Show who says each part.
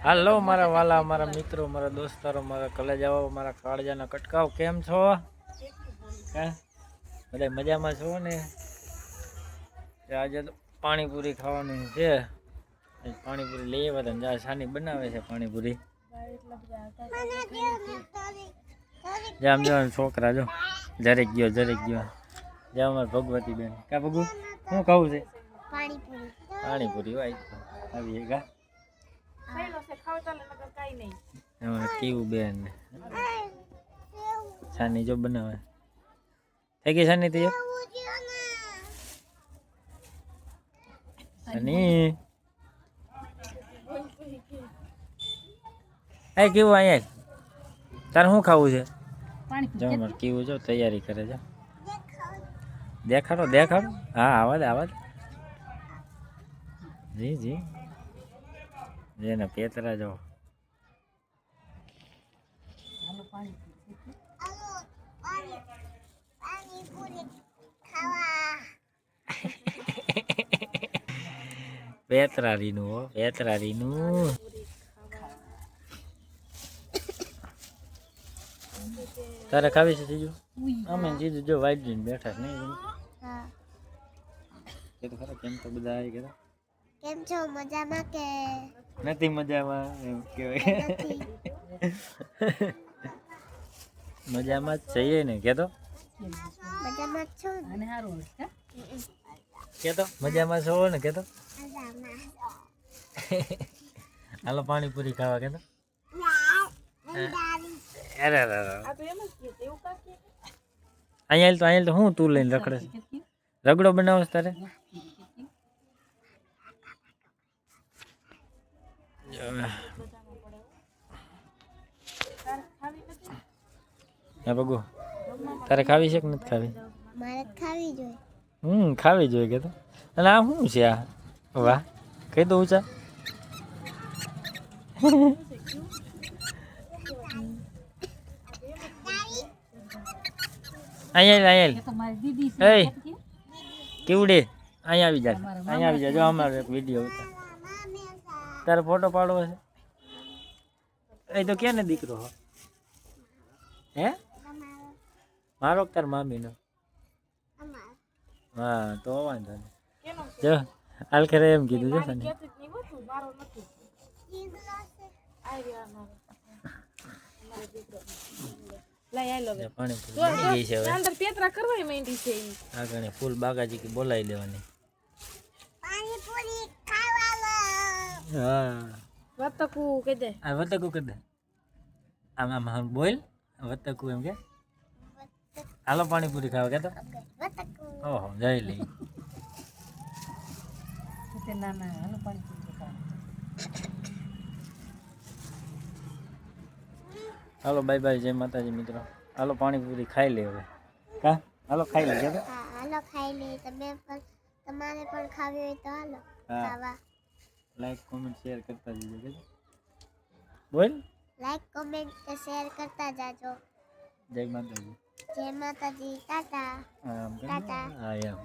Speaker 1: હાલો મારા વાલા, મારા મિત્રો, મારા દોસ્તારો, મારા કલેજાઓ, મારા કાળજાના કટકાવ, કેમ છો? બધા મજામાં છો ને? આજે તો પાણીપુરી ખાવાની છે. પાણીપુરી લઈ આવ્યા હતા. સાની બનાવે છે પાણીપુરી. જામ જવાનું છોકરા જો જરેક ગયો જા અમારે ભગવતી બેન. કા ભગુ શું ખાવું છે? પાણીપુરી આવી ગા કેવું બેન સાની જો બનાવે થઈ ગઈ. સાની તો સાની એ કેવું અહીંયા તારે શું ખાવું છે? જો મારે કેવું જો તૈયારી કરે છે. દેખાડો. હા આવાજ જી જેને પેતરા જો પેતરારીનું તારે ખાવી છે જીજુ? અમે જીજુ જો વાઈટ જઈને બેઠા છે નહીં? એ તો ખરા કેમ તો બધા આવી ગયા.
Speaker 2: કેમ છો? મજામાં કે
Speaker 1: નથી? મજામાં એમ કહેવાય. મજામાં જ છીએ ને? કેતો
Speaker 2: મજામાં છો ને?
Speaker 1: કેતો મજામાં છો ને? કેતો હાલો પાણીપુરી ખાવા. કેતો અહીંયા તો હું તું લઈને રખડે રગડો બનાવો તારે? બગુ તારે ખાવી છે કે નથી ખાવી?
Speaker 2: મારે ખાવી જોઈએ.
Speaker 1: ખાવી જોઈએ. કે તો અને આ શું છે? આ વાહ કહી દઉં ઊંચા. અહીંયા કેવડે અહીંયા આવી જાય જો અમારો એક વિડીયો હતો. તારે ફોટો પાડવો છે? એ તો ક્યાં ને દીકરો હે? મારો તાર મામીનો? હા તો વાંધો નહીં. જો હાલ ખરે એમ કીધું છે ને. ફૂલ બાગાજી બોલાવી લેવાની. વતકુ કહી દે. આમ બોલ વતકુ એમ કે. હાલો પાણીપુરી ખાવા. કેતો ઓહો જઈ લઈ. હાલો બાય બાય, જય માતાજી મિત્રો. હાલો પાણીપુરી ખાઈ લે હવે. કા હાલો ખાઈ લે. કેતો
Speaker 2: હાલો ખાઈ લે. તમારે પણ ખાવી હોય તો હાલો ખાવા.
Speaker 1: લાઈક કોમેન્ટ શેર કરતા જજો. કેજો બોલ.
Speaker 2: લાઈક કોમેન્ટ શેર કરતા જાજો.
Speaker 1: જય માતાજી.
Speaker 2: જય માતાજી. ટાટા.
Speaker 1: હા એમ.